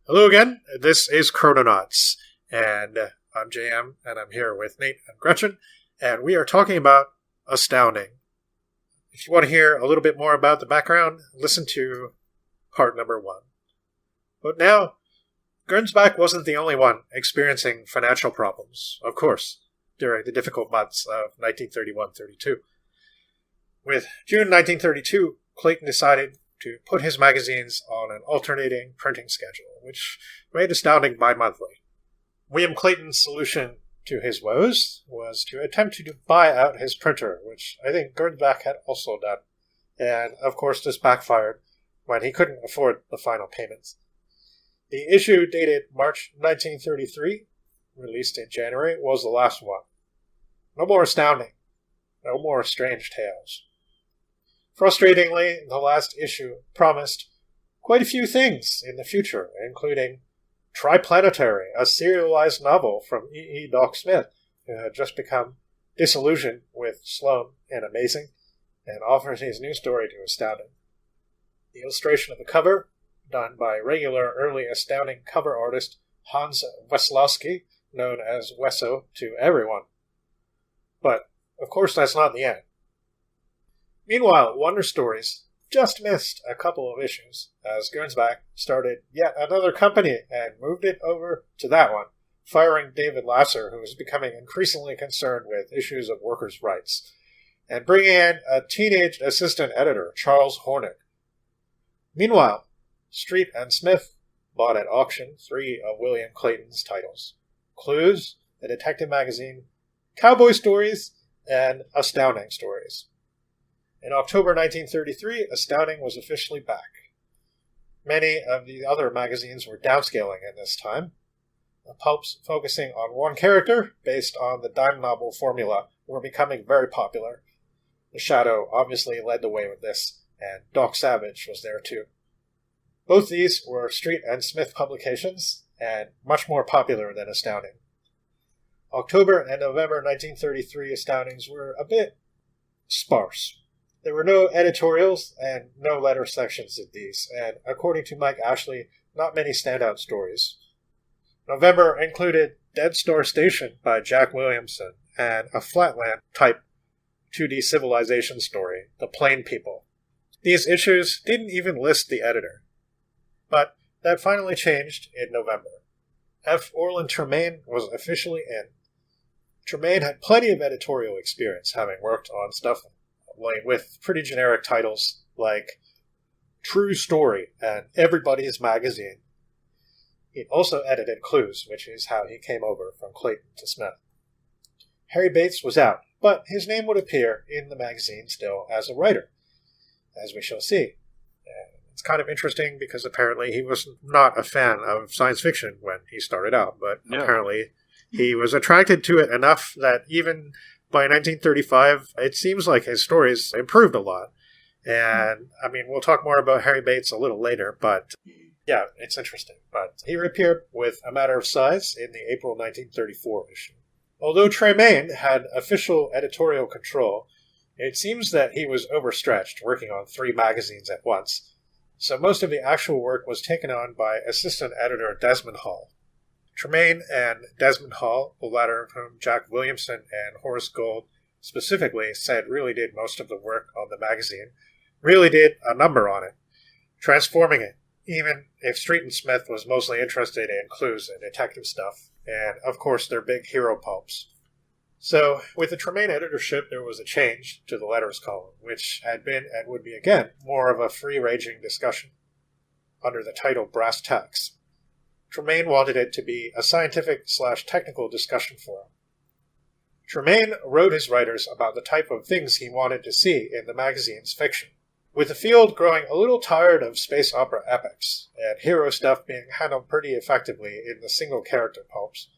Hello again, this is Chrononauts, and I'm JM, and I'm here with Nate and Gretchen, and we are talking about Astounding. If you want to hear a little bit more about the background, listen to part number 1. But now, Gernsback wasn't the only one experiencing financial problems, of course, during the difficult months of 1931-32. With June 1932, Clayton decided to put his magazines on an alternating printing schedule, which made Astounding bi-monthly. William Clayton's solution to his woes was to attempt to buy out his printer, which I think Gernsback had also done, and of course this backfired when he couldn't afford the final payments. The issue dated March 1933, released in January, was the last one. No more Astounding. No more strange tales. Frustratingly, the last issue promised quite a few things in the future, including Triplanetary, a serialized novel from E. Doc Smith, who had just become disillusioned with Sloane and Amazing, and offered his new story to Astounding. The illustration of the cover, done by regular early Astounding cover artist Hans Weslowski, known as Wesso to everyone. But, of course, that's not the end. Meanwhile, Wonder Stories just missed a couple of issues, as Gernsback started yet another company and moved it over to that one, firing David Lasser, who was becoming increasingly concerned with issues of workers' rights, and bringing in a teenage assistant editor, Charles Hornick. Meanwhile, Street and Smith bought at auction 3 of William Clayton's titles: Clues, a detective magazine, Cowboy Stories, and Astounding Stories. In October 1933, Astounding was officially back. Many of the other magazines were downscaling at this time. The pulps focusing on one character, based on the dime novel formula, were becoming very popular. The Shadow obviously led the way with this, and Doc Savage was there too. Both these were Street and Smith publications, and much more popular than Astounding. October and November 1933 Astoundings were a bit sparse. There were no editorials and no letter sections in these, and according to Mike Ashley, not many standout stories. November included Dead Star Station by Jack Williamson and a Flatland-type 2D civilization story, The Plain People. These issues didn't even list the editor. But that finally changed in November. F. Orland Tremaine was officially in. Tremaine had plenty of editorial experience, having worked on stuff with pretty generic titles like True Story and Everybody's Magazine. He also edited Clues, which is how he came over from Clayton to Smith. Harry Bates was out, but his name would appear in the magazine still as a writer, as we shall see. It's kind of interesting because apparently he was not a fan of science fiction when he started out, but apparently he was attracted to it enough that even by 1935, it seems like his stories improved a lot. And, I mean, we'll talk more about Harry Bates a little later, but yeah, it's interesting. But he reappeared with A Matter of Size in the April 1934 issue. Although Tremaine had official editorial control, it seems that he was overstretched working on 3 magazines at once, so most of the actual work was taken on by assistant editor Desmond Hall. Tremaine and Desmond Hall, the latter of whom Jack Williamson and Horace Gold specifically said really did most of the work on the magazine, really did a number on it, transforming it, even if Street and Smith was mostly interested in clues and detective stuff, and of course their big hero pulps. So, with the Tremaine editorship, there was a change to the letters column, which had been, and would be again, more of a free-ranging discussion, under the title Brass Tacks. Tremaine wanted it to be a scientific/technical discussion forum. Tremaine wrote his writers about the type of things he wanted to see in the magazine's fiction, with the field growing a little tired of space opera epics, and hero stuff being handled pretty effectively in the single-character pulps.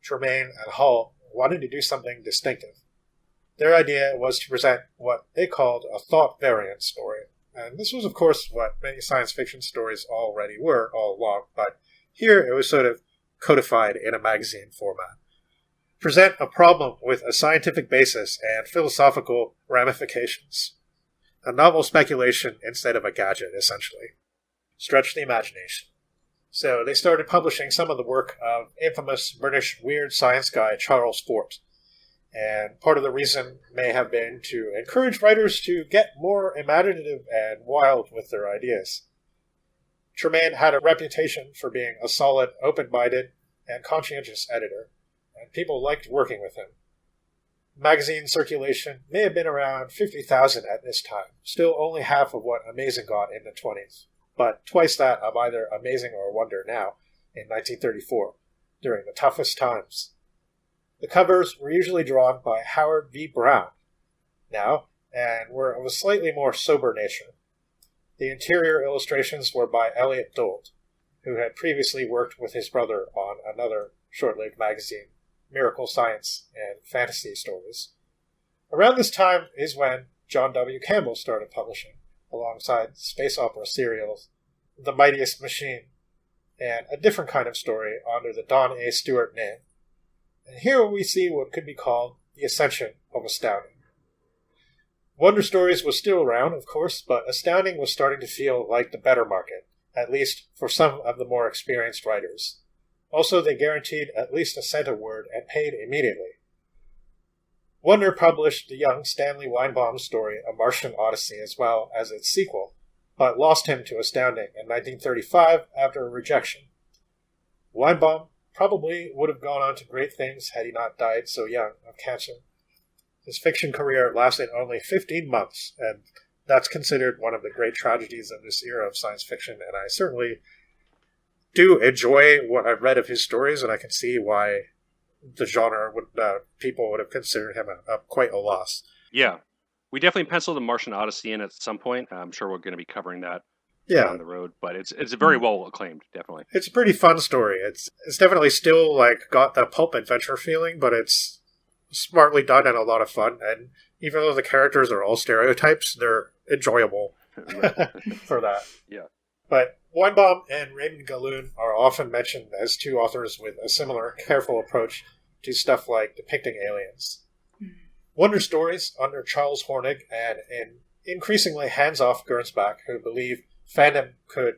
Tremaine and Hall wanted to do something distinctive. Their idea was to present what they called a thought-variant story, and this was, of course, what many science fiction stories already were all along, but here it was sort of codified in a magazine format. Present a problem with a scientific basis and philosophical ramifications. A novel speculation instead of a gadget, essentially. Stretch the imagination. So they started publishing some of the work of infamous British weird science guy Charles Fort. And part of the reason may have been to encourage writers to get more imaginative and wild with their ideas. Tremaine had a reputation for being a solid, open-minded, and conscientious editor, and people liked working with him. Magazine circulation may have been around 50,000 at this time, still only half of what Amazing got in the 20s, but twice that of either Amazing or Wonder now, in 1934, during the toughest times. The covers were usually drawn by Howard V. Brown now, and were of a slightly more sober nature. The interior illustrations were by Elliot Dold, who had previously worked with his brother on another short-lived magazine, Miracle Science and Fantasy Stories. Around this time is when John W. Campbell started publishing, alongside space opera serials The Mightiest Machine, and a different kind of story under the Don A. Stewart name. And here we see what could be called the ascension of Astounding. Wonder Stories was still around, of course, but Astounding was starting to feel like the better market, at least for some of the more experienced writers. Also, they guaranteed at least a cent a word and paid immediately. Wonder published the young Stanley Weinbaum's story A Martian Odyssey as well as its sequel, but lost him to Astounding in 1935 after a rejection. Weinbaum probably would have gone on to great things had he not died so young of cancer. His fiction career lasted only 15 months, and that's considered one of the great tragedies of this era of science fiction, and I certainly do enjoy what I've read of his stories, and I can see why the genre people would have considered him quite a loss. Yeah. We definitely penciled the Martian Odyssey in at some point. I'm sure we're going to be covering that down the road, but it's very well acclaimed, definitely. It's a pretty fun story. It's definitely still got the pulp adventure feeling, but it's smartly done and a lot of fun. And even though the characters are all stereotypes, they're enjoyable for that. Yeah. But Weinbaum and Raymond Galoon are often mentioned as two authors with a similar careful approach to stuff like depicting aliens. Wonder Stories, under Charles Hornig and an increasingly hands-off Gernsback who believed fandom could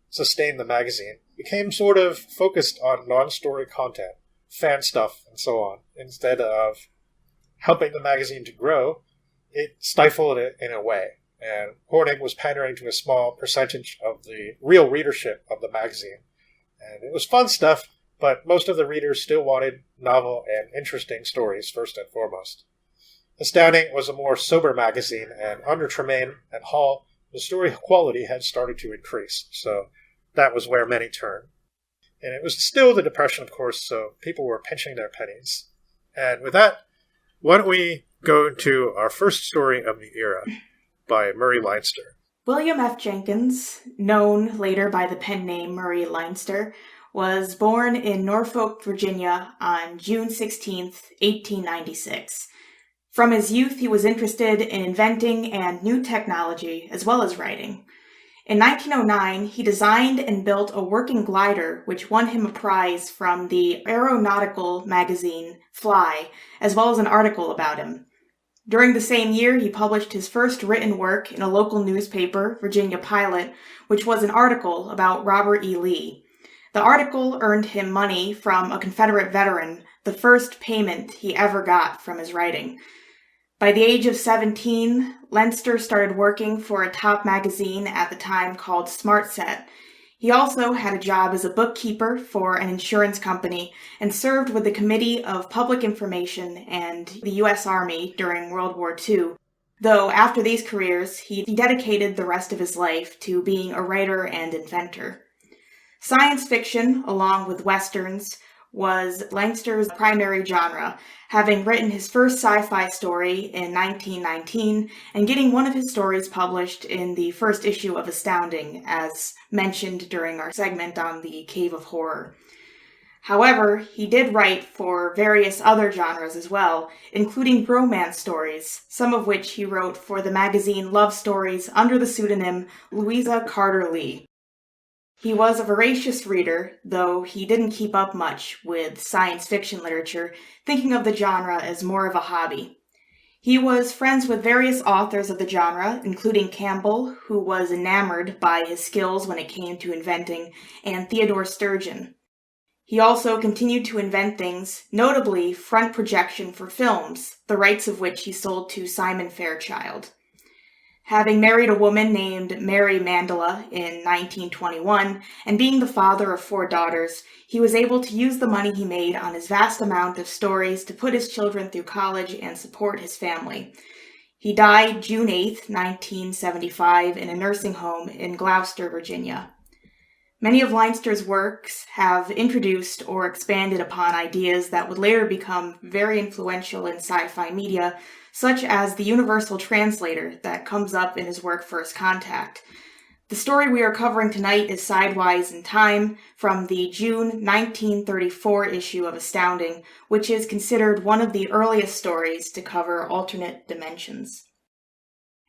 sustain the magazine, became sort of focused on non-story content, fan stuff, and so on. Instead of helping the magazine to grow, it stifled it in a way. And Hornig was pandering to a small percentage of the real readership of the magazine. And it was fun stuff, but most of the readers still wanted novel and interesting stories first and foremost. Astounding was a more sober magazine, and under Tremaine and Hall, the story quality had started to increase, so that was where many turned. And it was still the Depression, of course, so people were pinching their pennies. And with that, why don't we go to our first story of the era by Murray Leinster. William F. Jenkins, known later by the pen name Murray Leinster, was born in Norfolk, Virginia on June 16, 1896. From his youth, he was interested in inventing and new technology, as well as writing. In 1909, he designed and built a working glider, which won him a prize from the aeronautical magazine Fly, as well as an article about him. During the same year, he published his first written work in a local newspaper, Virginia Pilot, which was an article about Robert E. Lee. The article earned him money from a Confederate veteran, the first payment he ever got from his writing. By the age of 17, Leinster started working for a top magazine at the time called Smart Set. He also had a job as a bookkeeper for an insurance company and served with the Committee of Public Information and the U.S. Army during World War II, though after these careers, he dedicated the rest of his life to being a writer and inventor. Science fiction, along with westerns, was Leinster's primary genre, having written his first sci-fi story in 1919 and getting one of his stories published in the first issue of Astounding, as mentioned during our segment on the Cave of Horror. However, he did write for various other genres as well, including romance stories, some of which he wrote for the magazine Love Stories under the pseudonym Louisa Carter Lee. He was a voracious reader, though he didn't keep up much with science fiction literature, thinking of the genre as more of a hobby. He was friends with various authors of the genre, including Campbell, who was enamored by his skills when it came to inventing, and Theodore Sturgeon. He also continued to invent things, notably front projection for films, the rights of which he sold to Simon Fairchild. Having married a woman named Mary Mandela in 1921, and being the father of 4 daughters, he was able to use the money he made on his vast amount of stories to put his children through college and support his family. He died June 8, 1975, in a nursing home in Gloucester, Virginia. Many of Leinster's works have introduced or expanded upon ideas that would later become very influential in sci-fi media, such as the universal translator that comes up in his work First Contact. The story we are covering tonight is Sidewise in Tymn from the June 1934 issue of Astounding, which is considered one of the earliest stories to cover alternate dimensions.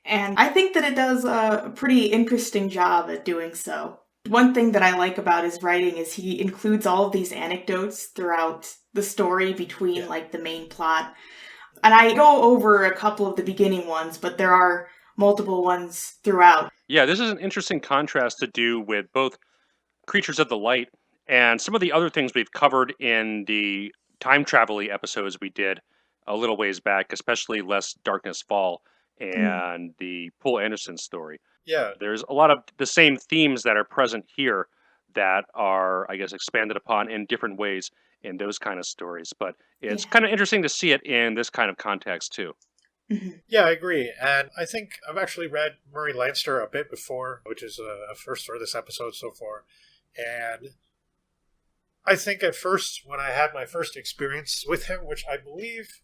And I think that it does a pretty interesting job at doing so. One thing that I like about his writing is he includes all of these anecdotes throughout the story between the main plot. And I go over a couple of the beginning ones, but there are multiple ones throughout. Yeah, this is an interesting contrast to do with both Creatures of the Light and some of the other things we've covered in the time travel-y episodes we did a little ways back, especially Lest Darkness Fall and the Poul Anderson story. Yeah. There's a lot of the same themes that are present here that are, I guess, expanded upon in different ways in those kind of stories. But it's kind of interesting to see it in this kind of context, too. Yeah, I agree. And I think I've actually read Murray Leinster a bit before, which is a first for this episode so far. And I think at first, when I had my first experience with him, which I believe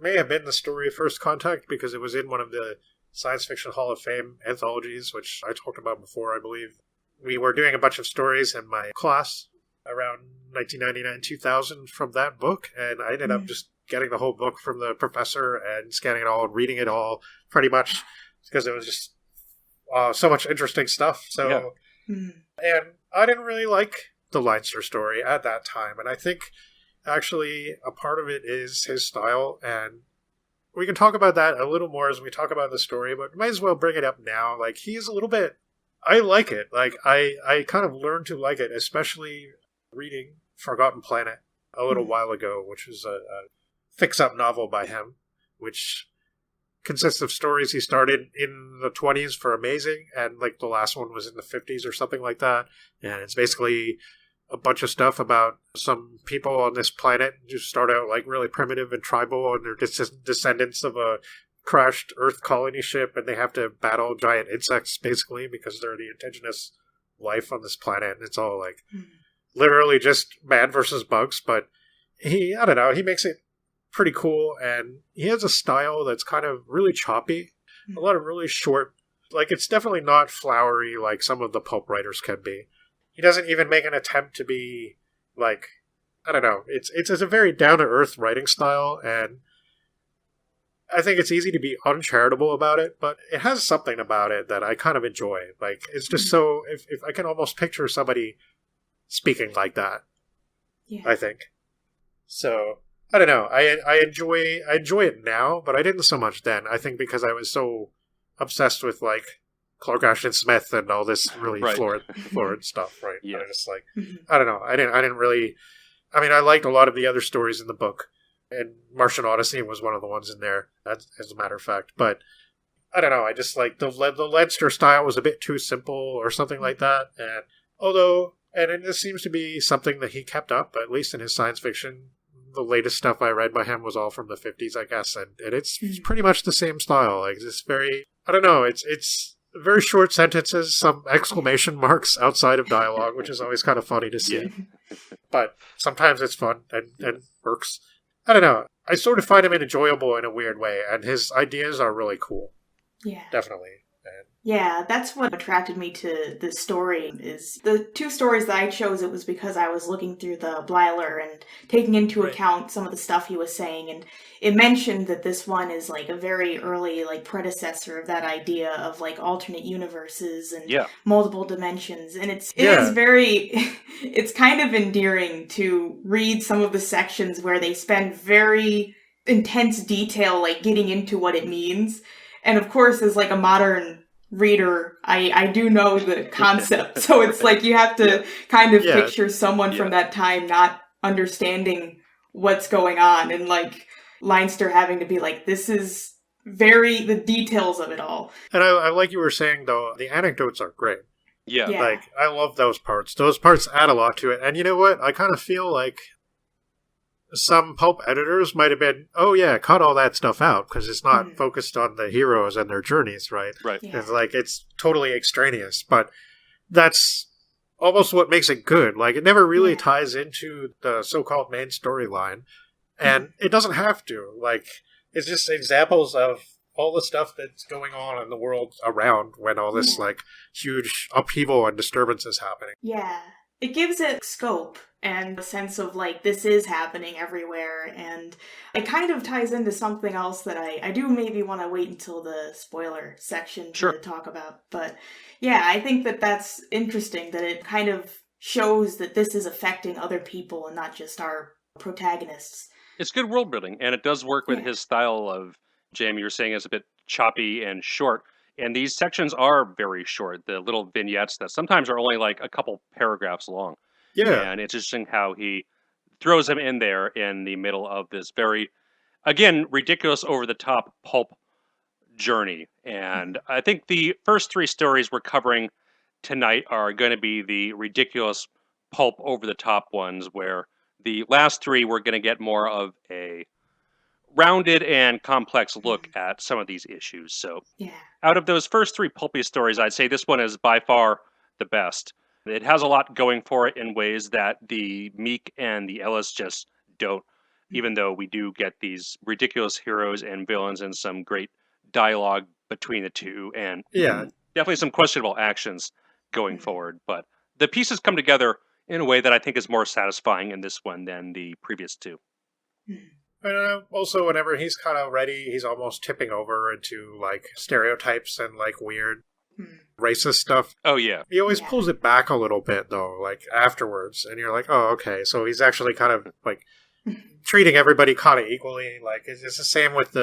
may have been the story of First Contact, because it was in one of the Science Fiction Hall of Fame anthologies, which I talked about before, I believe. We were doing a bunch of stories in my class around 1999-2000 from that book, and I ended up just getting the whole book from the professor and scanning it all and reading it all pretty much because it was just so much interesting stuff. So, and I didn't really like the Leinster story at that time, and I think actually a part of it is his style, and we can talk about that a little more as we talk about the story, but might as well bring it up now. Like, he's a little bit, I like it. Like, I kind of learned to like it, especially reading Forgotten Planet a little while ago, which was a fix-up novel by him, which consists of stories he started in the 20s for Amazing, and like the last one was in the 50s or something like that. And it's basically a bunch of stuff about some people on this planet who start out like really primitive and tribal, and they're descendants of a crashed Earth colony ship, and they have to battle giant insects basically because they're the indigenous life on this planet. And it's all like literally just man versus bugs, but I don't know, he makes it pretty cool, and he has a style that's kind of really choppy, a lot of really short, like it's definitely not flowery like some of the pulp writers can be. He doesn't even make an attempt to be like, I don't know, it's a very down-to-earth writing style, and I think it's easy to be uncharitable about it, but it has something about it that I kind of enjoy. Like, it's just so, if I can almost picture somebody speaking like that, I think. So, I don't know. I enjoy it now, but I didn't so much then. I think because I was so obsessed with like Clark Ashton Smith and all this really florid stuff, right? Yeah. I just like, I don't know. I didn't really. I mean, I liked a lot of the other stories in the book, and Martian Odyssey was one of the ones in there, as a matter of fact. But I don't know. I just like the Leinster style was a bit too simple or something like that. And this seems to be something that he kept up, at least in his science fiction. The latest stuff I read by him was all from the 50s, I guess, and it's pretty much the same style. Like, it's very, I don't know, it's very short sentences, some exclamation marks outside of dialogue, which is always kind of funny to see. But sometimes it's fun and works. I don't know. I sort of find him enjoyable in a weird way, and his ideas are really cool. Yeah. Definitely. Yeah, that's what attracted me to the story. Is the 2 stories that I chose, it was because I was looking through the Bleiler and taking into account some of the stuff he was saying, and it mentioned that this one is like a very early like predecessor of that idea of like alternate universes and multiple dimensions, and it is very it's kind of endearing to read some of the sections where they spend very intense detail, like getting into what it means. And of course, as like a modern reader, I do know the concept. So it's like you have to kind of picture someone from that time not understanding what's going on, and like Leinster having to be like, this is the details of it all. And I like you were saying, though, the anecdotes are great. Yeah. Like, I love those parts. Those parts add a lot to it. And you know what? I kind of feel like some pulp editors might have been, oh yeah, cut all that stuff out, because it's not focused on the heroes and their journeys, right? Right. Yeah. It's like, it's totally extraneous. But that's almost what makes it good. Like, it never really ties into the so-called main storyline. And it doesn't have to. Like, it's just examples of all the stuff that's going on in the world around when all this, like, huge upheaval and disturbance is happening. Yeah. It gives it scope and a sense of, like, this is happening everywhere. And it kind of ties into something else that I do maybe want to wait until the spoiler section to talk about. But, yeah, I think that that's interesting, that it kind of shows that this is affecting other people and not just our protagonists. It's good world building, and it does work with his style of, Jam, you were saying, is a bit choppy and short. And these sections are very short, the little vignettes that sometimes are only like a couple paragraphs long. Yeah. And it's interesting how he throws them in there in the middle of this very, again, ridiculous, over-the-top pulp journey. And I think the first three stories we're covering tonight are going to be the ridiculous pulp over-the-top ones, where the last three we're going to get more of a rounded and complex look at some of these issues. So out of those first three pulpy stories, I'd say this one is by far the best. It has a lot going for it in ways that the Meek and the Ellis just don't, even though we do get these ridiculous heroes and villains and some great dialogue between the two, and definitely some questionable actions going forward. But the pieces come together in a way that I think is more satisfying in this one than the previous two. Also, whenever he's kind of ready, he's almost tipping over into, like, stereotypes and, like, weird racist stuff. Oh, yeah. He always pulls it back a little bit, though, like, afterwards. And you're like, oh, okay. So he's actually kind of, like, treating everybody kind of equally. Like, it's the same with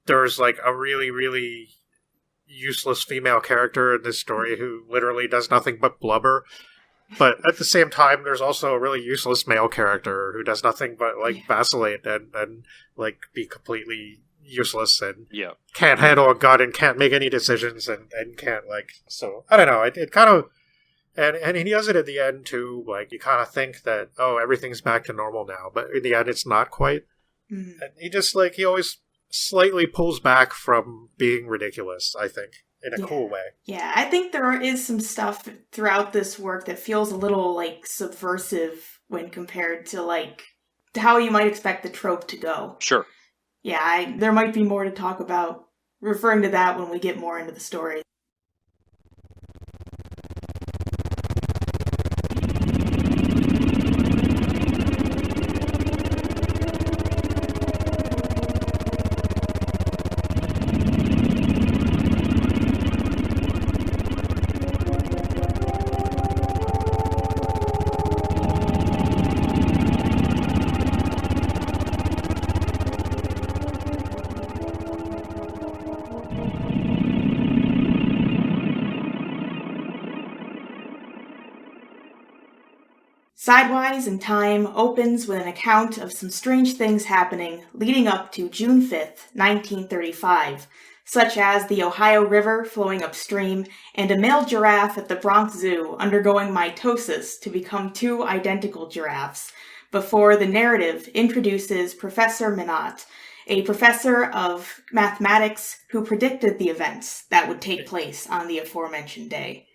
there's, like, a really, really useless female character in this story who literally does nothing but blubber. But at the same time, there's also a really useless male character who does nothing but, like, vacillate and like, be completely useless and can't handle a gun and can't make any decisions and can't, like, so, I don't know, it kind of, and he does it at the end, too, like, you kind of think that, oh, everything's back to normal now, but in the end, it's not quite. And he just, like, he always slightly pulls back from being ridiculous, I think. In a cool way. Yeah, I think there is some stuff throughout this work that feels a little, like, subversive when compared to, like, how you might expect the trope to go. Sure. Yeah, there might be more to talk about referring to that when we get more into the story. Sidewise in Time opens with an account of some strange things happening leading up to June 5th, 1935, such as the Ohio River flowing upstream and a male giraffe at the Bronx Zoo undergoing mitosis to become two identical giraffes, before the narrative introduces Professor Minot, a professor of mathematics who predicted the events that would take place on the aforementioned day.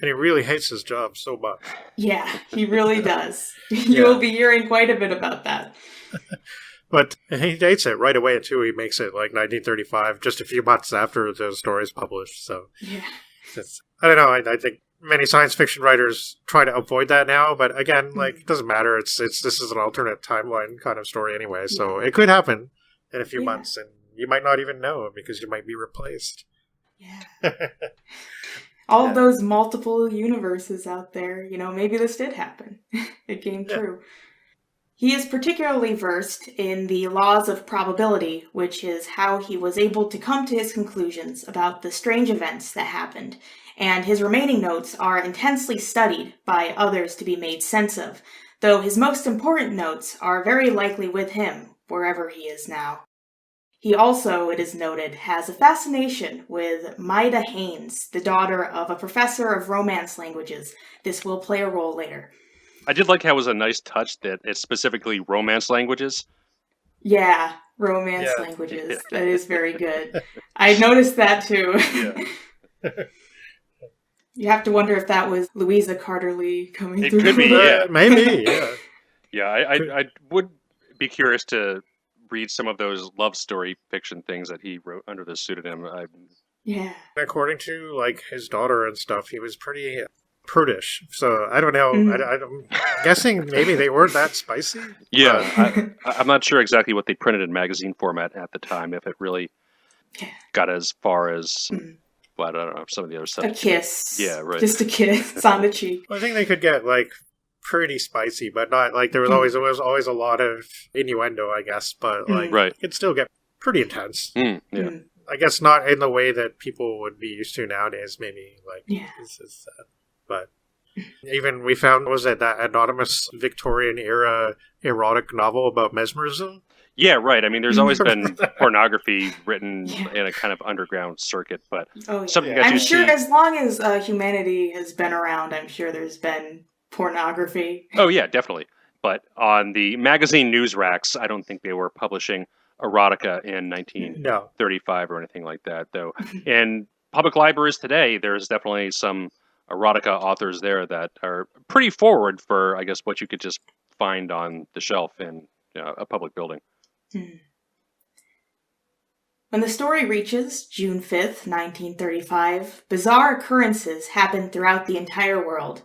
And he really hates his job so much. Yeah, he really does. You will be hearing quite a bit about that. But he dates it right away, too. He makes it, like, 1935, just a few months after the story is published. So, I don't know. I think many science fiction writers try to avoid that now. But again, like, it doesn't matter. This is an alternate timeline kind of story anyway. So it could happen in a few months. And you might not even know because you might be replaced. Yeah. All of those multiple universes out there, maybe this did happen. It came true. He is particularly versed in the laws of probability, which is how he was able to come to his conclusions about the strange events that happened, and his remaining notes are intensely studied by others to be made sense of, though his most important notes are very likely with him, wherever he is now. He also, it is noted, has a fascination with Maida Haynes, the daughter of a professor of Romance languages. This will play a role later. I did like how it was a nice touch that it's specifically Romance languages. Yeah, Romance languages. That is very good. I noticed that too. Yeah. You have to wonder if that was Louisa Carter-Lee coming It through. could be, yeah. Maybe, yeah. Yeah, I would be curious to read some of those love story fiction things that he wrote under the pseudonym. Yeah. According to like his daughter and stuff, he was pretty prudish. So I don't know. I'm guessing maybe they weren't that spicy. Yeah, I'm not sure exactly what they printed in magazine format at the time. If it really got as far as, well, I don't know, some of the other stuff. A kiss. Yeah, right. Just a kiss on the cheek. I think they could get like pretty spicy, but not like there was always a lot of innuendo, I guess. But like, right, it could still get pretty intense. Yeah. I guess not in the way that people would be used to nowadays. Maybe like this is, but even we found was it that anonymous Victorian era erotic novel about mesmerism. Yeah, right. I mean, there's always been pornography written in a kind of underground circuit, but something that I'm you sure see... as long as humanity has been around, I'm sure there's been pornography. Oh, yeah, definitely. But on the magazine news racks, I don't think they were publishing erotica in 1935 or anything like that, though. In public libraries today, there's definitely some erotica authors there that are pretty forward for, I guess, what you could just find on the shelf in a public building. When the story reaches June 5th, 1935, bizarre occurrences happen throughout the entire world.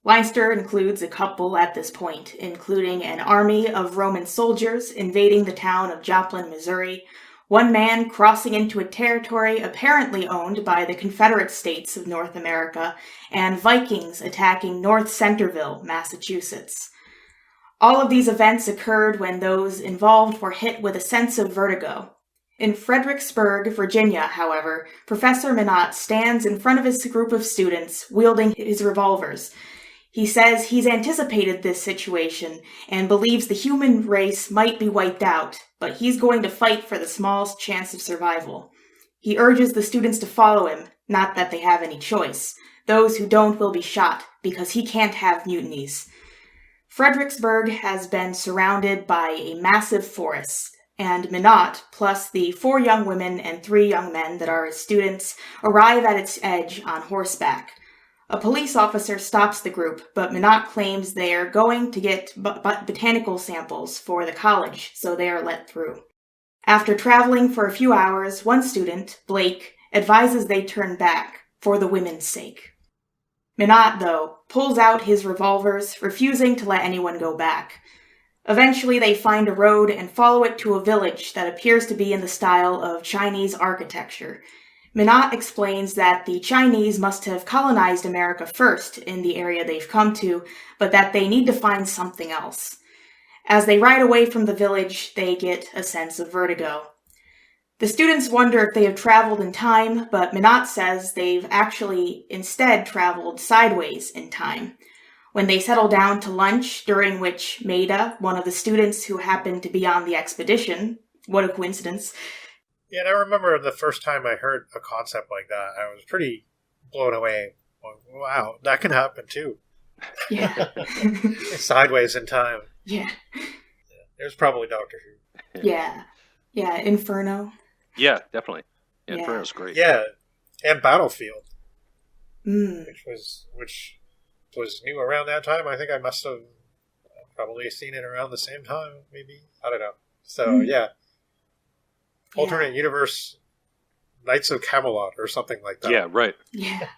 Leinster includes a couple at this point, including an army of Roman soldiers invading the town of Joplin, Missouri, one man crossing into a territory apparently owned by the Confederate states of North America, and Vikings attacking North Centerville, Massachusetts. All of these events occurred when those involved were hit with a sense of vertigo. In Fredericksburg, Virginia, however, Professor Minot stands in front of his group of students, wielding his revolvers. He says he's anticipated this situation and believes the human race might be wiped out, but he's going to fight for the smallest chance of survival. He urges the students to follow him, not that they have any choice. Those who don't will be shot, because he can't have mutinies. Fredericksburg has been surrounded by a massive forest, and Minot, plus the 4 young women and 3 young men that are his students, arrive at its edge on horseback. A police officer stops the group, but Minot claims they are going to get botanical samples for the college, so they are let through. After traveling for a few hours, one student, Blake, advises they turn back, for the women's sake. Minot, though, pulls out his revolvers, refusing to let anyone go back. Eventually, they find a road and follow it to a village that appears to be in the style of Chinese architecture. Minot explains that the Chinese must have colonized America first in the area they've come to, but that they need to find something else. As they ride away from the village, they get a sense of vertigo. The students wonder if they have traveled in time, but Minot says they've actually instead traveled sideways in time. When they settle down to lunch, during which Maida, one of the students who happened to be on the expedition, what a coincidence. Yeah, and I remember the first time I heard a concept like that, I was pretty blown away. Wow, that can happen too. Yeah. Sideways in time. Yeah. There's probably Doctor Who. Yeah. Yeah, Inferno. Yeah, definitely. Yeah, Inferno's great. Yeah, and Battlefield, Mm. which was new around that time. I think I must have probably seen it around the same time, maybe. I don't know. So, yeah. Alternate universe Knights of Camelot or something like that. Yeah, right. Yeah.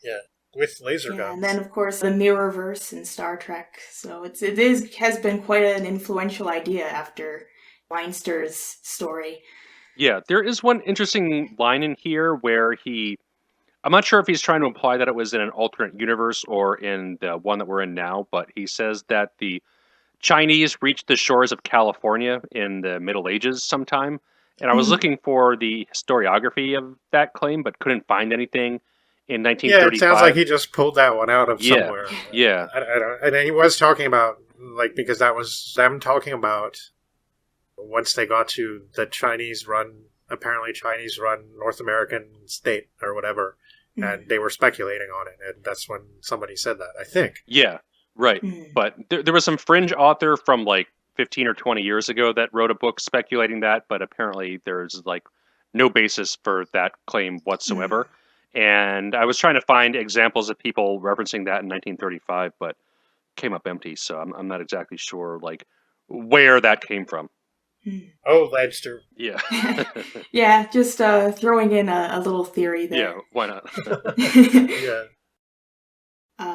Yeah, with laser guns. And then, of course, the Mirrorverse in Star Trek. So has been quite an influential idea after Leinster's story. Yeah, there is one interesting line in here where I'm not sure if he's trying to imply that it was in an alternate universe or in the one that we're in now, but he says that the Chinese reached the shores of California in the Middle Ages sometime. And I was looking for the historiography of that claim, but couldn't find anything in 1935. Yeah, it sounds like he just pulled that one out of Yeah, somewhere. yeah. I don't, and he was talking about, like, because that was them talking about once they got to the apparently Chinese run North American state or whatever, and they were speculating on it, and that's when somebody said that, I think. Yeah, right. But there was some fringe author from like 15 or 20 years ago that wrote a book speculating that, but apparently there's like no basis for that claim whatsoever. And I was trying to find examples of people referencing that in 1935, but came up empty, so I'm not exactly sure like where that came from. Oh, Leinster. Yeah. Yeah, just throwing in a little theory there. Yeah, why not? Yeah.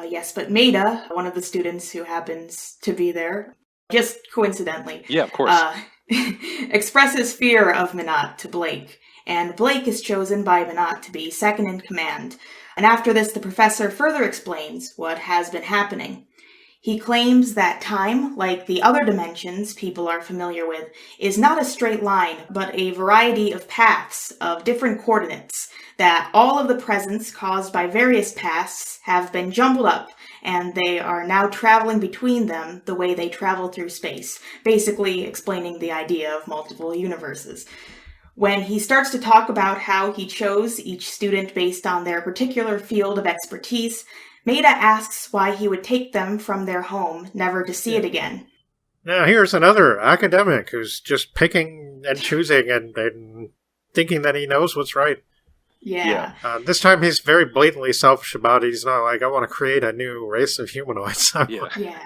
Yes, but Maida, one of the students who happens to be there, just coincidentally, Yeah, of course. expresses fear of Minot to Blake, and Blake is chosen by Minot to be second in command. And after this, the professor further explains what has been happening. He claims that time, like the other dimensions people are familiar with, is not a straight line, but a variety of paths of different coordinates, that all of the presents caused by various paths have been jumbled up, and they are now traveling between them the way they travel through space, basically explaining the idea of multiple universes. When he starts to talk about how he chose each student based on their particular field of expertise, Maida asks why he would take them from their home, never to see it again. Now, here's another academic who's just picking and choosing and thinking that he knows what's right. Yeah. This time he's very blatantly selfish about it. He's not like, I want to create a new race of humanoids. Yeah.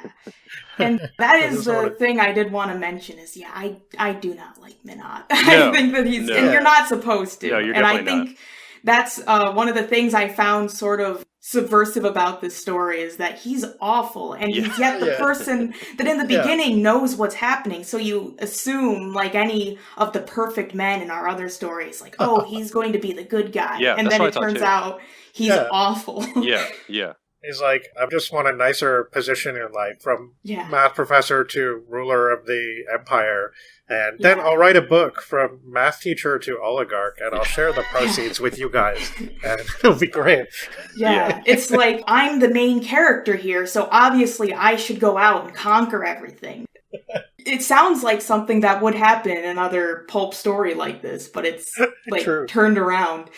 And that is the thing I did want to mention is, I do not like Minot. I think that he's, and you're not supposed to. No, you're and I definitely think that's one of the things I found sort of subversive about this story is that he's awful, and he's yet the person that in the beginning knows what's happening. So you assume, like any of the perfect men in our other stories, like, oh, he's going to be the good guy. Yeah, and then it turns out he's awful. Yeah. He's like, I just want a nicer position in life, from math professor to ruler of the empire. And then I'll write a book from math teacher to oligarch, and I'll share the proceeds with you guys. And it'll be great. Yeah, it's like, I'm the main character here, so obviously I should go out and conquer everything. It sounds like something that would happen in another pulp story like this, but it's like turned around.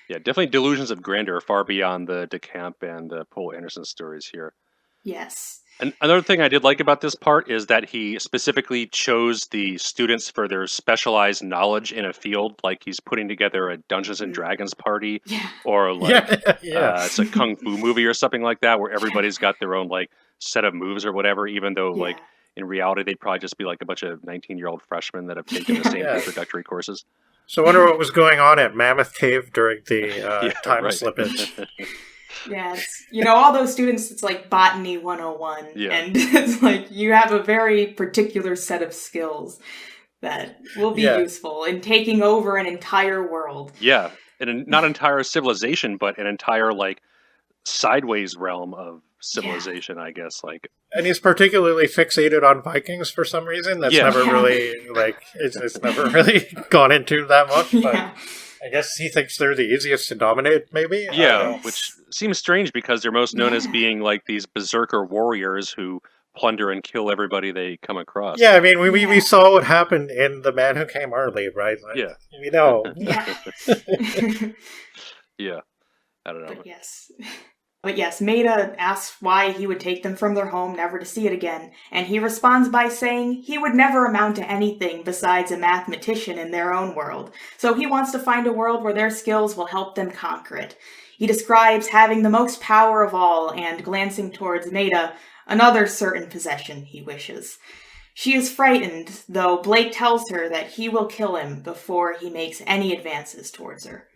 Yeah, definitely delusions of grandeur far beyond the DeCamp and Poe Anderson stories here. Yes. And another thing I did like about this part is that he specifically chose the students for their specialized knowledge in a field, like he's putting together a Dungeons and Dragons party, or like it's a kung fu movie or something like that, where everybody's got their own like set of moves or whatever, even though like in reality they'd probably just be like a bunch of 19-year-old freshmen that have taken the same introductory courses. So I wonder what was going on at Mammoth Cave during the time slippage. Yeah, it's, all those students, it's like Botany 101. And it's like you have a very particular set of skills that will be useful in taking over an entire world. Yeah, and not entire civilization, but an entire like sideways realm of civilization, I guess. Like, and he's particularly fixated on Vikings for some reason. That's never really like it's never really gone into that much. But I guess he thinks they're the easiest to dominate. Maybe. Yeah, which seems strange because they're most known as being like these berserker warriors who plunder and kill everybody they come across. Yeah, I mean, we saw what happened in The Man Who Came Early, right? Like, we know. Yeah, I don't know. But yes, Maida asks why he would take them from their home, never to see it again, and he responds by saying he would never amount to anything besides a mathematician in their own world, so he wants to find a world where their skills will help them conquer it. He describes having the most power of all, and glancing towards Maida, another certain possession he wishes. She is frightened, though Blake tells her that he will kill him before he makes any advances towards her.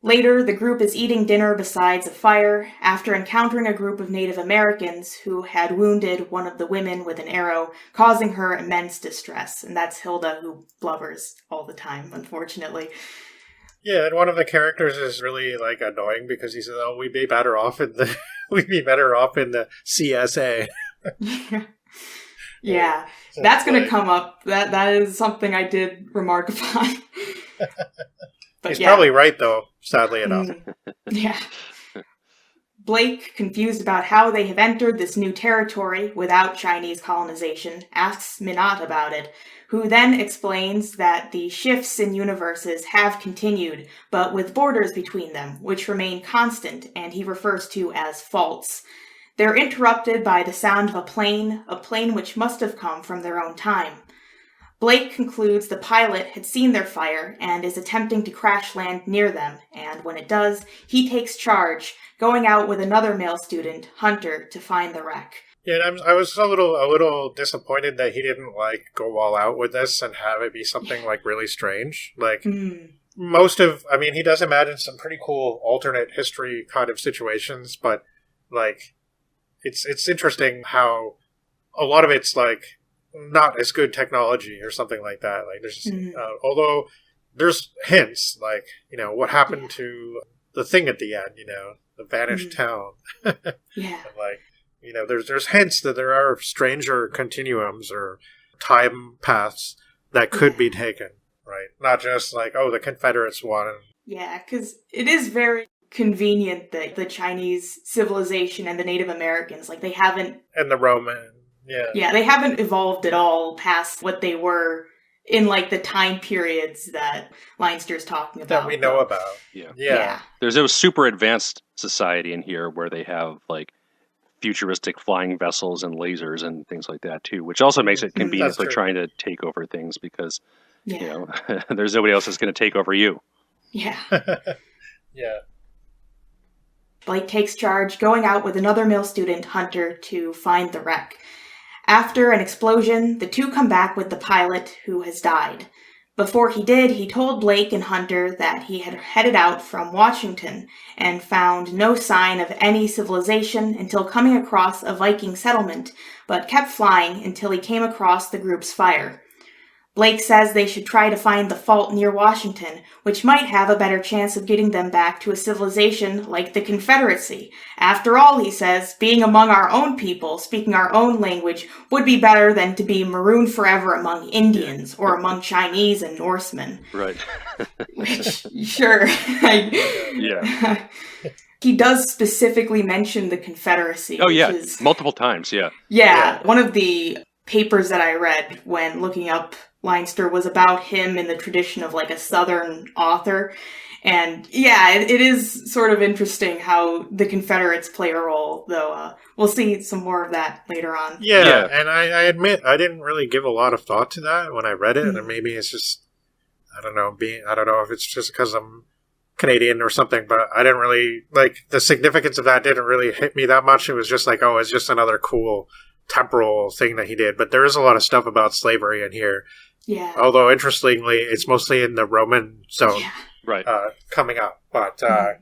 Later, the group is eating dinner beside a fire after encountering a group of Native Americans who had wounded one of the women with an arrow, causing her immense distress. And that's Hilda, who blubbers all the time, unfortunately. Yeah, and one of the characters is really like annoying because he says, "Oh, we'd be better off in the CSA." Yeah, So that's it's going to like- come up. That is something I did remark upon. But He's yeah. probably right, though, sadly enough. Yeah. Blake, confused about how they have entered this new territory without Chinese colonization, asks Minot about it, who then explains that the shifts in universes have continued, but with borders between them, which remain constant and he refers to as faults. They're interrupted by the sound of a plane which must have come from their own time. Blake concludes the pilot had seen their fire and is attempting to crash land near them, and when it does, he takes charge, going out with another male student, Hunter, to find the wreck. Yeah, and I was a little disappointed that he didn't go all out with this and have it be something really strange. He does imagine some pretty cool alternate history kind of situations, but it's interesting how a lot of it's not as good technology or something like that. There's although there's hints what happened to the thing at the end, the vanished town. Yeah. And, there's hints that there are stranger continuums or time paths that could be taken, right? Not just the Confederates won. Yeah, because it is very convenient that the Chinese civilization and the Native Americans, they haven't... And the Roman, yeah. Yeah, they haven't evolved at all past what they were in, the time periods that Leinster's talking about. That we know about. Yeah. There's a super advanced society in here where they have, futuristic flying vessels and lasers and things like that, too, which also makes it convenient for trying to take over things because, there's nobody else that's going to take over you. Yeah. Yeah. Blake takes charge, going out with another male student, Hunter, to find the wreck. After an explosion, the two come back with the pilot, who has died. Before he did, he told Blake and Hunter that he had headed out from Washington and found no sign of any civilization until coming across a Viking settlement, but kept flying until he came across the group's fire. Blake says they should try to find the fault near Washington, which might have a better chance of getting them back to a civilization like the Confederacy. After all, he says, being among our own people, speaking our own language, would be better than to be marooned forever among Indians or among Chinese and Norsemen. Right. Which, sure. Yeah. He does specifically mention the Confederacy. Oh, yeah. Multiple times, yeah. Yeah. One of the papers that I read when looking up Leinster was about him in the tradition of a Southern author. And yeah, it is sort of interesting how the Confederates play a role, though we'll see some more of that later on. Yeah. And I admit I didn't really give a lot of thought to that when I read it, and maybe it's just, I don't know if it's just because I'm Canadian or something, but I didn't really, the significance of that didn't really hit me that much. It was just it's just another cool temporal thing that he did. But there is a lot of stuff about slavery in here. Yeah. Although, interestingly, it's mostly in the Roman zone coming up. But, I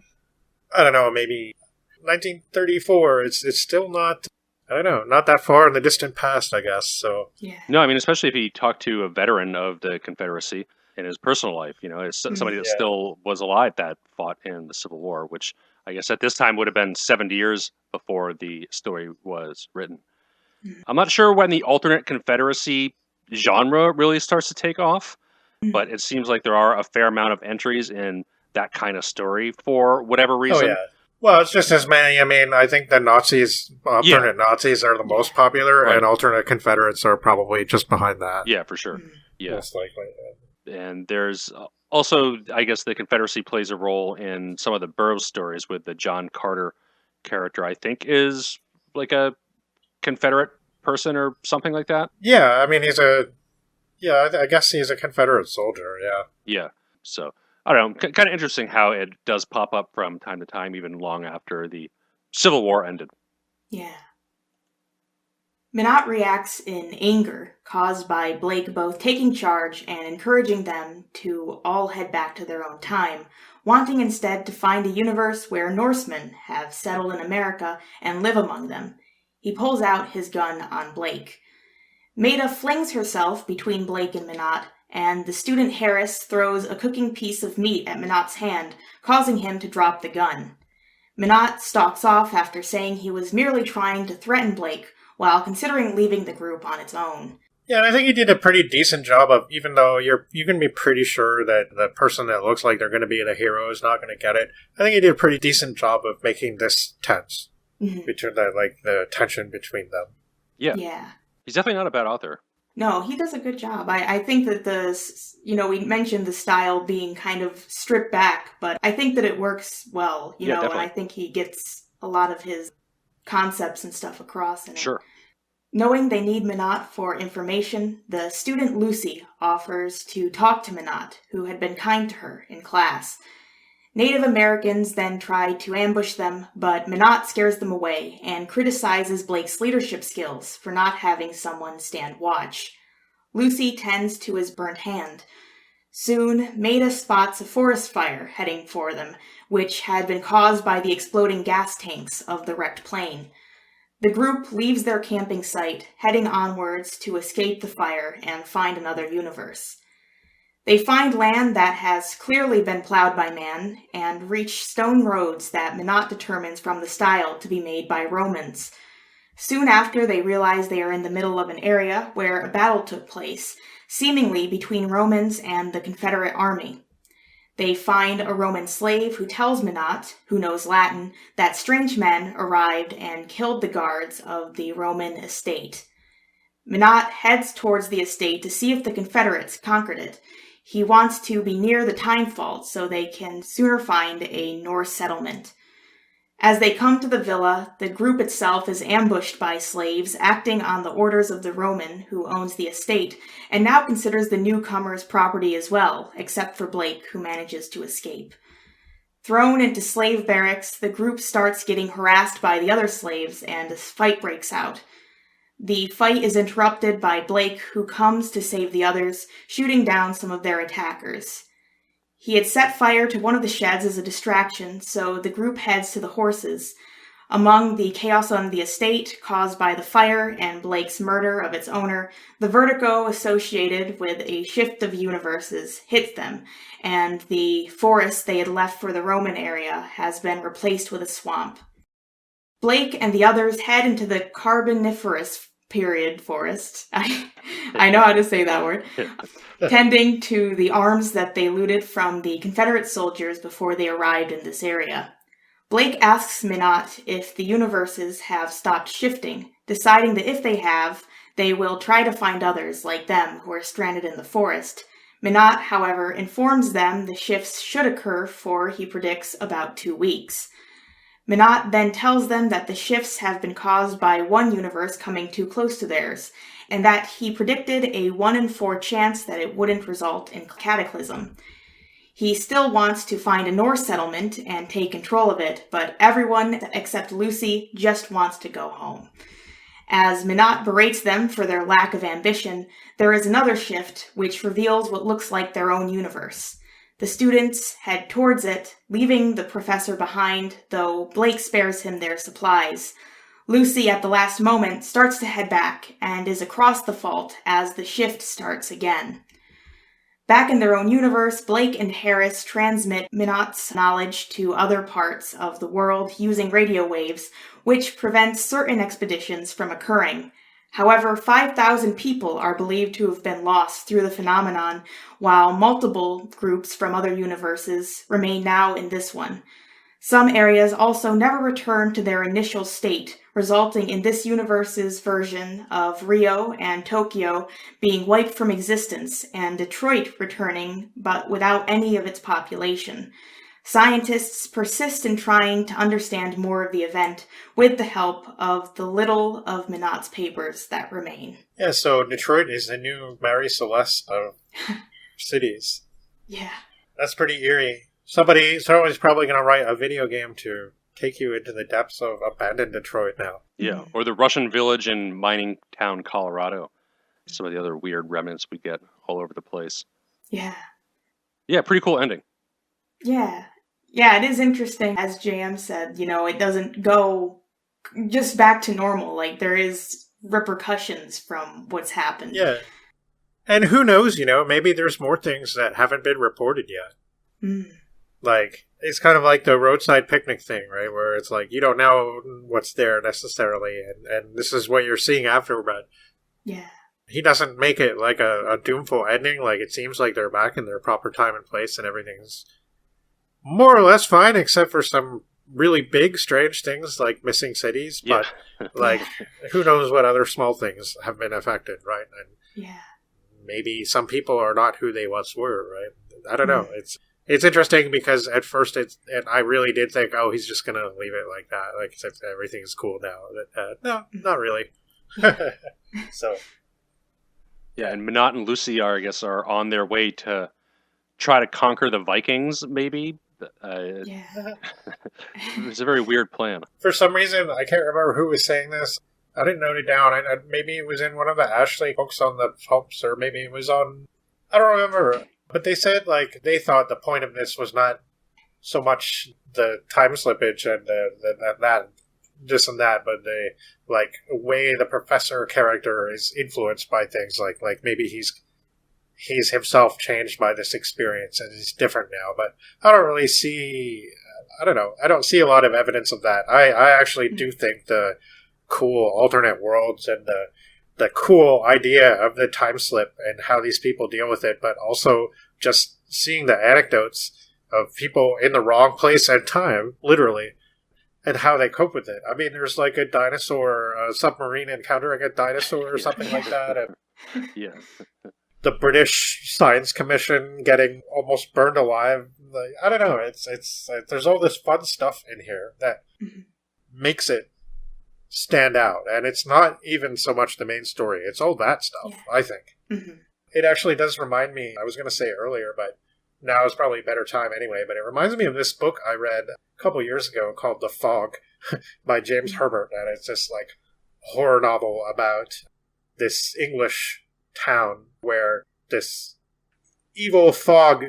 don't know, maybe 1934, it's still not, I don't know, not that far in the distant past, I guess. So yeah. No, I mean, especially if you talk to a veteran of the Confederacy in his personal life, it's somebody that still was alive that fought in the Civil War, which I guess at this time would have been 70 years before the story was written. I'm not sure when the alternate Confederacy genre really starts to take off, but it seems like there are a fair amount of entries in that kind of story for whatever reason. Oh, yeah. Well, it's just as many. I mean, I think the alternate Nazis are the most popular, and alternate Confederates are probably just behind that. Yeah, for sure. Yeah. Most likely. And there's also, I guess, the Confederacy plays a role in some of the Burroughs stories with the John Carter character, I think, is a Confederate person or something like that. Yeah, I mean, I guess he's a Confederate soldier, yeah. Yeah, so, I don't know, kind of interesting how it does pop up from time to time, even long after the Civil War ended. Yeah. Minot reacts in anger, caused by Blake both taking charge and encouraging them to all head back to their own time, wanting instead to find a universe where Norsemen have settled in America and live among them. He pulls out his gun on Blake. Maida flings herself between Blake and Minot, and the student Harris throws a cooking piece of meat at Minot's hand, causing him to drop the gun. Minot stalks off after saying he was merely trying to threaten Blake, while considering leaving the group on its own. Yeah, and I think he did a pretty decent job of, even though you can be pretty sure that the person that looks like they're going to be the hero is not going to get it, I think he did a pretty decent job of making this tense. Between the tension between them. Yeah. He's definitely not a bad author. No, he does a good job. I think that we mentioned the style being kind of stripped back, but I think that it works well, you know, definitely. and I think he gets a lot of his concepts and stuff across in it. Sure. Knowing they need Minot for information, the student Lucy offers to talk to Minot, who had been kind to her in class. Native Americans then try to ambush them, but Minot scares them away and criticizes Blake's leadership skills for not having someone stand watch. Lucy tends to his burnt hand. Soon, Maida spots a forest fire heading for them, which had been caused by the exploding gas tanks of the wrecked plane. The group leaves their camping site, heading onwards to escape the fire and find another universe. They find land that has clearly been plowed by man, and reach stone roads that Minot determines from the style to be made by Romans. Soon after, they realize they are in the middle of an area where a battle took place, seemingly between Romans and the Confederate army. They find a Roman slave who tells Minot, who knows Latin, that strange men arrived and killed the guards of the Roman estate. Minot heads towards the estate to see if the Confederates conquered it. He wants to be near the time fault so they can sooner find a Norse settlement. As they come to the villa, the group itself is ambushed by slaves acting on the orders of the Roman who owns the estate, and now considers the newcomers property as well, except for Blake, who manages to escape. Thrown into slave barracks, the group starts getting harassed by the other slaves, and a fight breaks out. The fight is interrupted by Blake, who comes to save the others, shooting down some of their attackers. He had set fire to one of the sheds as a distraction, so the group heads to the horses. Among the chaos on the estate caused by the fire and Blake's murder of its owner, the vertigo associated with a shift of universes hits them, and the forest they had left for the Roman area has been replaced with a swamp. Blake and the others head into the Carboniferous period forest. I know how to say that word. Tending to the arms that they looted from the Confederate soldiers before they arrived in this area. Blake asks Minot if the universes have stopped shifting, deciding that if they have, they will try to find others like them who are stranded in the forest. Minot, however, informs them the shifts should occur for, he predicts, about 2 weeks. Minot then tells them that the shifts have been caused by one universe coming too close to theirs, and that he predicted a 1 in 4 chance that it wouldn't result in cataclysm. He still wants to find a Norse settlement and take control of it, but everyone except Lucy just wants to go home. As Minot berates them for their lack of ambition, there is another shift which reveals what looks like their own universe. The students head towards it, leaving the professor behind, though Blake spares him their supplies. Lucy, at the last moment, starts to head back and is across the fault as the shift starts again. Back in their own universe, Blake and Harris transmit Minot's knowledge to other parts of the world using radio waves, which prevents certain expeditions from occurring. However, 5,000 people are believed to have been lost through the phenomenon, while multiple groups from other universes remain now in this one. Some areas also never return to their initial state, resulting in this universe's version of Rio and Tokyo being wiped from existence, and Detroit returning, but without any of its population. Scientists persist in trying to understand more of the event with the help of the little of Minot's papers that remain. Yeah, so Detroit is the new Mary Celeste of cities. Yeah. That's pretty eerie. Somebody's probably going to write a video game to take you into the depths of abandoned Detroit now. Yeah, or the Russian village in mining town, Colorado. Some of the other weird remnants we get all over the place. Yeah. Yeah, pretty cool ending. Yeah. Yeah, it is interesting. As JM said, it doesn't go just back to normal. Like, there is repercussions from what's happened. Yeah. And who knows, maybe there's more things that haven't been reported yet. Like, it's kind of like the roadside picnic thing, right? Where it's like, you don't know what's there necessarily, and this is what you're seeing after, but Yeah. he doesn't make it like a doomful ending. Like, it seems like they're back in their proper time and place, and everything's more or less fine, except for some really big, strange things like missing cities. But, like, who knows what other small things have been affected, right? And maybe some people are not who they once were, right? I don't know. It's interesting because at first and I really did think, oh, he's just going to leave it like that. Like, everything's cool now. No, not really. So... Yeah, and Minot and Lucy are on their way to try to conquer the Vikings, maybe. It's a very weird plan. For some reason, I can't remember who was saying this. I didn't note it down. Maybe it was in one of the Ashley books on the Pulps, or maybe it was on... I don't remember. But they said, like, they thought the point of this was not so much the time slippage and that, this and that, but the way the professor character is influenced by things, like maybe he's himself changed by this experience and he's different now. But I don't really see, I don't know, I don't see a lot of evidence of that. I actually do think the cool alternate worlds and the cool idea of the time slip and how these people deal with it, but also just seeing the anecdotes of people in the wrong place and time, literally, and how they cope with it. I mean, there's like a dinosaur, a submarine encountering a dinosaur or something like that. And the British Science Commission getting almost burned alive. Like, I don't know. It's there's all this fun stuff in here that makes it stand out. And it's not even so much the main story. It's all that stuff, I think. It actually does remind me, I was going to say earlier, but now is probably a better time anyway, but it reminds me of this book I read a couple years ago called The Fog by James Herbert, and it's this like horror novel about this English town where this evil fog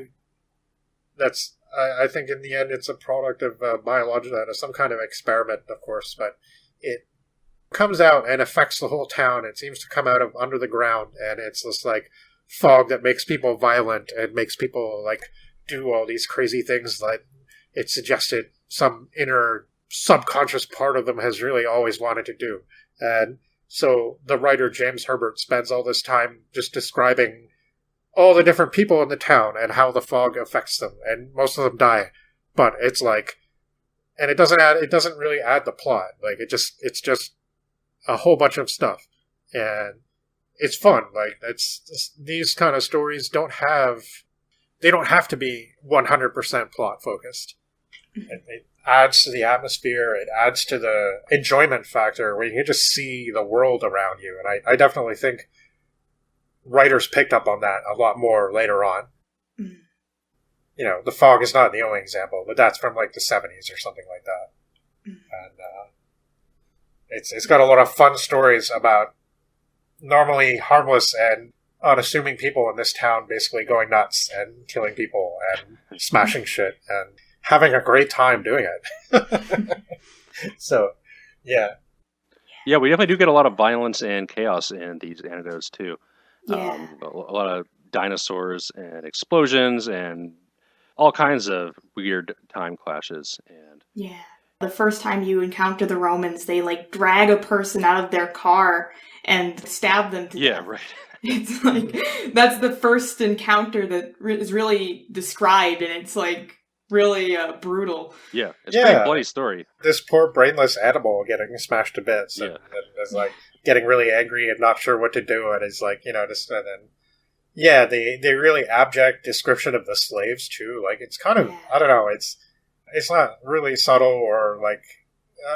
that's, I think in the end it's a product of biological, some kind of experiment, of course, but it comes out and affects the whole town. It seems to come out of under the ground, and it's this like fog that makes people violent and makes people like do all these crazy things that it suggested some inner subconscious part of them has really always wanted to do. And so the writer James Herbert spends all this time just describing all the different people in the town and how the fog affects them, and most of them die. But it's like, and it doesn't really add the plot. Like it's just a whole bunch of stuff, and it's fun. Like these kind of stories don't have to be 100% plot focused. It adds to the atmosphere. It adds to the enjoyment factor where you can just see the world around you. And I definitely think writers picked up on that a lot more later on. You know, The Fog is not the only example, but that's from like the 70s or something like that. And it's got a lot of fun stories about normally harmless and unassuming people in this town basically going nuts and killing people and smashing shit and having a great time doing it. So, yeah. Yeah, we definitely do get a lot of violence and chaos in these anecdotes, too. Yeah. A lot of dinosaurs and explosions and all kinds of weird time clashes. And yeah. The first time you encounter the Romans, they like drag a person out of their car and stab them to death. Yeah, right. It's like, that's the first encounter that is really described, and it's like really brutal. Yeah, it's a pretty bloody story. This poor brainless animal getting smashed to bits and is like getting really angry and not sure what to do, and it's like, you know, just and then the really abject description of the slaves too. Like it's kind of I don't know, it's not really subtle or like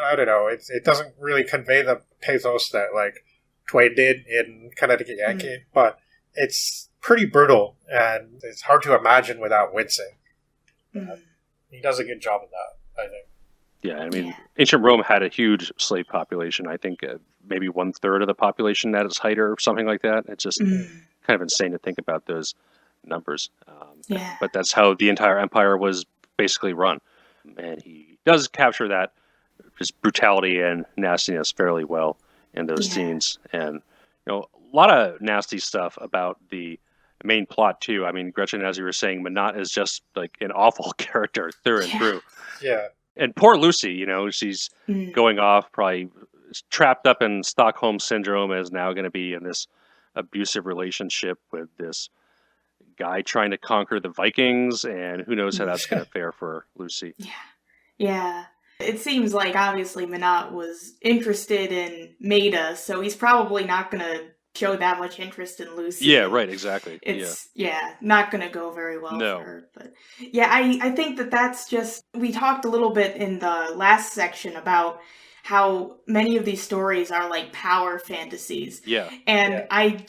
I don't know, it doesn't really convey the pathos that like Twain did in Connecticut Yankee, but it's pretty brutal and it's hard to imagine without wincing. He does a good job of that, I think. Yeah, I mean, ancient Rome had a huge slave population. I think maybe 1/3 of the population at its height or something like that. It's just kind of insane to think about those numbers. But that's how the entire empire was basically run. And he does capture that just brutality and nastiness fairly well in those scenes. And, you know, a lot of nasty stuff about the main plot too. I mean, Gretchen, as you were saying, Minot is just like an awful character through and through. Yeah. And poor Lucy, you know, she's going off, probably trapped up in Stockholm syndrome, is now going to be in this abusive relationship with this guy trying to conquer the Vikings, and who knows how that's going to fare for Lucy. Yeah. It seems like obviously Minot was interested in Maida, so he's probably not going to show that much interest in Lucy. Yeah, right, exactly. It's not going to go very well for her. But yeah, I think that's just, we talked a little bit in the last section about how many of these stories are like power fantasies. Yeah. And I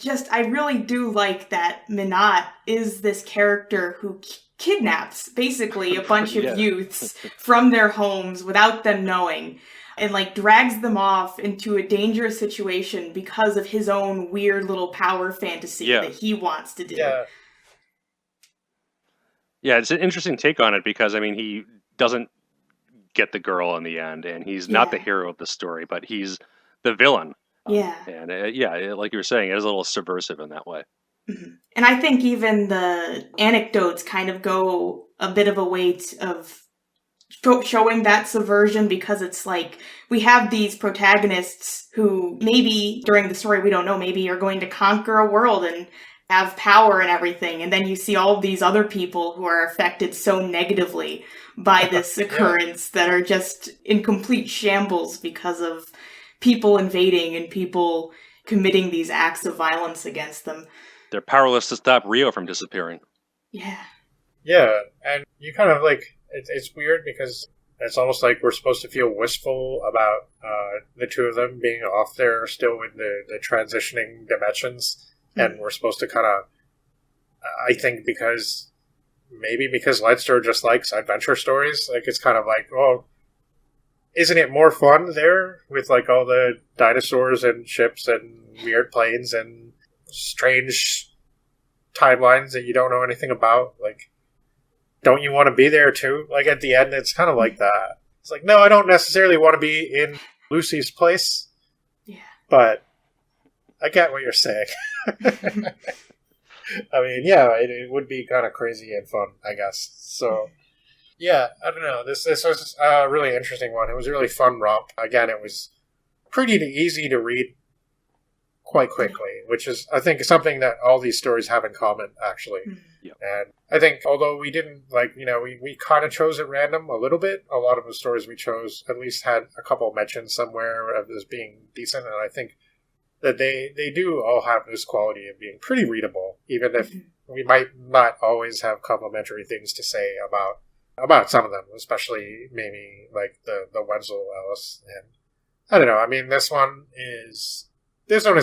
really do like that Minot is this character who kidnaps basically a bunch of youths from their homes without them knowing, and like drags them off into a dangerous situation because of his own weird little power fantasy that he wants to do. Yeah, it's an interesting take on it because, I mean, he doesn't get the girl in the end, and he's not the hero of the story, but he's the villain. And like you were saying, it is a little subversive in that way. Mm-hmm. And I think even the anecdotes kind of go a bit of a way of showing that subversion, because it's like we have these protagonists who maybe during the story, we don't know, maybe are going to conquer a world and have power and everything. And then you see all these other people who are affected so negatively by this occurrence that are just in complete shambles because of people invading and people committing these acts of violence against them. They're powerless to stop Rio from disappearing. Yeah. Yeah, and you kind of like, it's weird because it's almost like we're supposed to feel wistful about the two of them being off there still in the transitioning dimensions. And we're supposed to kind of, I think because Leinster just likes adventure stories, like it's kind of like, oh, isn't it more fun there with like all the dinosaurs and ships and weird planes and strange timelines that you don't know anything about? Like, don't you want to be there too? Like at the end, it's kind of like that. It's like, no, I don't necessarily want to be in Lucy's place. Yeah. But I get what you're saying. I mean, yeah, it would be kind of crazy and fun, I guess. So, yeah, I don't know. This was a really interesting one. It was a really fun romp. Again, it was pretty easy to read quite quickly, which is, I think, something that all these stories have in common, actually. Yep. And I think, although we didn't, like, you know, we kind of chose at random a little bit, a lot of the stories we chose at least had a couple mentions somewhere of this being decent, and I think that they do all have this quality of being pretty readable, even if we might not always have complimentary things to say about some of them, especially maybe like the Wenzel Ellis. And I don't know. I mean, this one is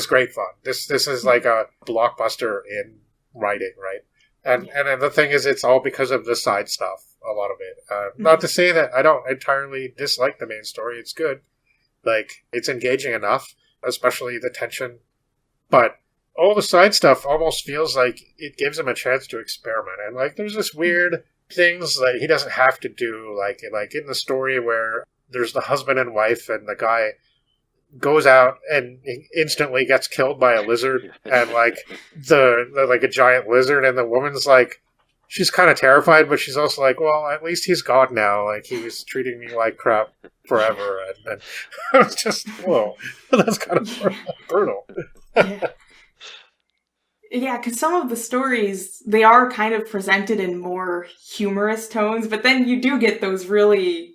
great fun. This is like a blockbuster in writing, right? And the thing is, it's all because of the side stuff. A lot of it. Not to say that I don't entirely dislike the main story. It's good. Like, it's engaging enough. Especially the tension. But all the side stuff almost feels like it gives him a chance to experiment. And, like, there's this weird things that he doesn't have to do. Like in the story where there's the husband and wife and the guy goes out and instantly gets killed by a lizard. And, like, like a giant lizard. And the woman's like, she's kind of terrified, but she's also like, well, at least he's gone now. Like, he was treating me like crap forever. And I was just, whoa, that's kind of brutal. Yeah, because some of the stories, they are kind of presented in more humorous tones, but then you do get those really,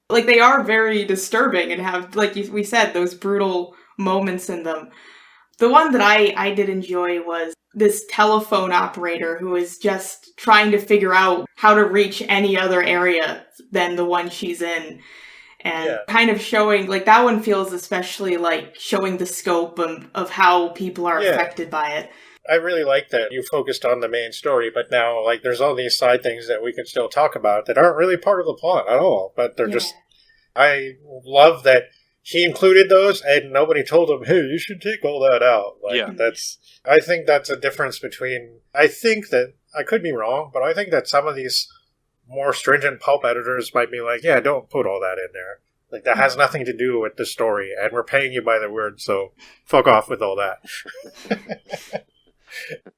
like, they are very disturbing and have, like we said, those brutal moments in them. The one that I did enjoy was this telephone operator who is just trying to figure out how to reach any other area than the one she's in. And kind of showing, like, that one feels especially like showing the scope of how people are affected by it. I really like that you focused on the main story, but now, like, there's all these side things that we can still talk about that aren't really part of the plot at all, but they're just, I love that he included those and nobody told him, hey, you should take all that out. Like, I think that's a difference between, I think that, I could be wrong, but I think that some of these more stringent pulp editors might be like, yeah, don't put all that in there. Like, that has nothing to do with the story, and we're paying you by the word, so fuck off with all that.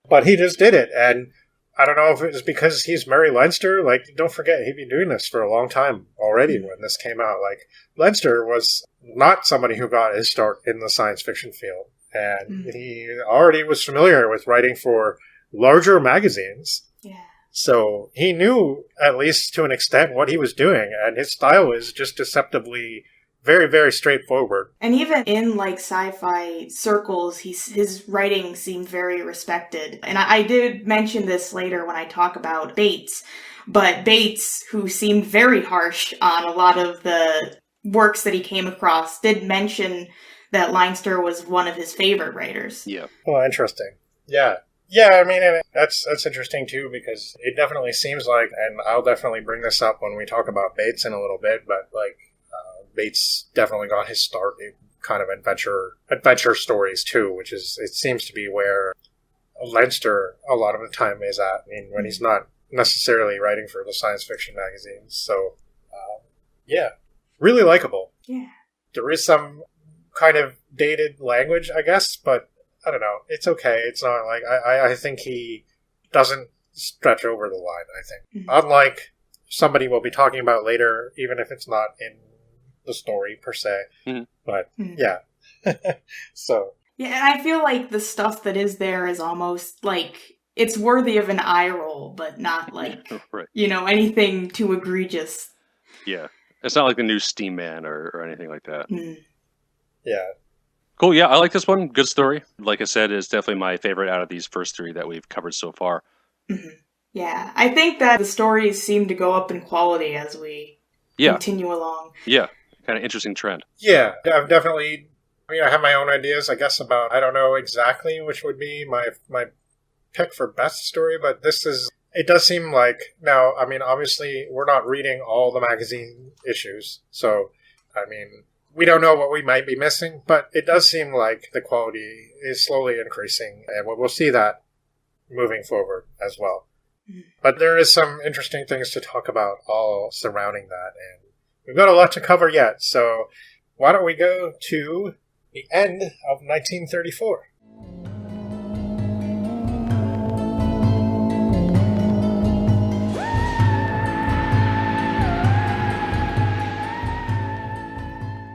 But he just did it, and I don't know if it was because he's Murray Leinster. Like, don't forget, he'd been doing this for a long time already when this came out. Like, Leinster was not somebody who got his start in the science fiction field, and he already was familiar with writing for larger magazines. Yeah. So he knew, at least to an extent, what he was doing, and his style is just deceptively very, very straightforward. And even in like sci-fi circles, his writing seemed very respected. And I did mention this later when I talk about Bates, but Bates, who seemed very harsh on a lot of the works that he came across, did mention that Leinster was one of his favorite writers. Yeah. Oh, interesting. Yeah. Yeah, I mean, and that's interesting, too, because it definitely seems like, and I'll definitely bring this up when we talk about Bates in a little bit, but, like, Bates definitely got his start in kind of adventure stories, too, which is, it seems to be where Leinster a lot of the time is at. I mean, when he's not necessarily writing for the science fiction magazines. So, yeah, really likable. Yeah. There is some kind of dated language, I guess, but I don't know. It's okay. It's not like I think he doesn't stretch over the line, I think. Unlike somebody we'll be talking about later, even if it's not in the story per se. But yeah. So yeah, and I feel like the stuff that is there is almost like it's worthy of an eye roll, but not like right. Anything too egregious. Yeah. It's not like the new Steam Man or anything like that. Yeah. Cool. Yeah, I like this one. Good story. Like I said, it's definitely my favorite out of these first three that we've covered so far. Yeah, I think that the stories seem to go up in quality as we continue along. Yeah, kind of interesting trend. Yeah, I've definitely, I have my own ideas, I guess, about, I don't know exactly which would be my pick for best story, but it does seem like, now, I mean, obviously, we're not reading all the magazine issues, so, I mean, we don't know what we might be missing, but it does seem like the quality is slowly increasing, and we'll see that moving forward as well. But there is some interesting things to talk about all surrounding that, and we've got a lot to cover yet, so why don't we go to the end of 1934?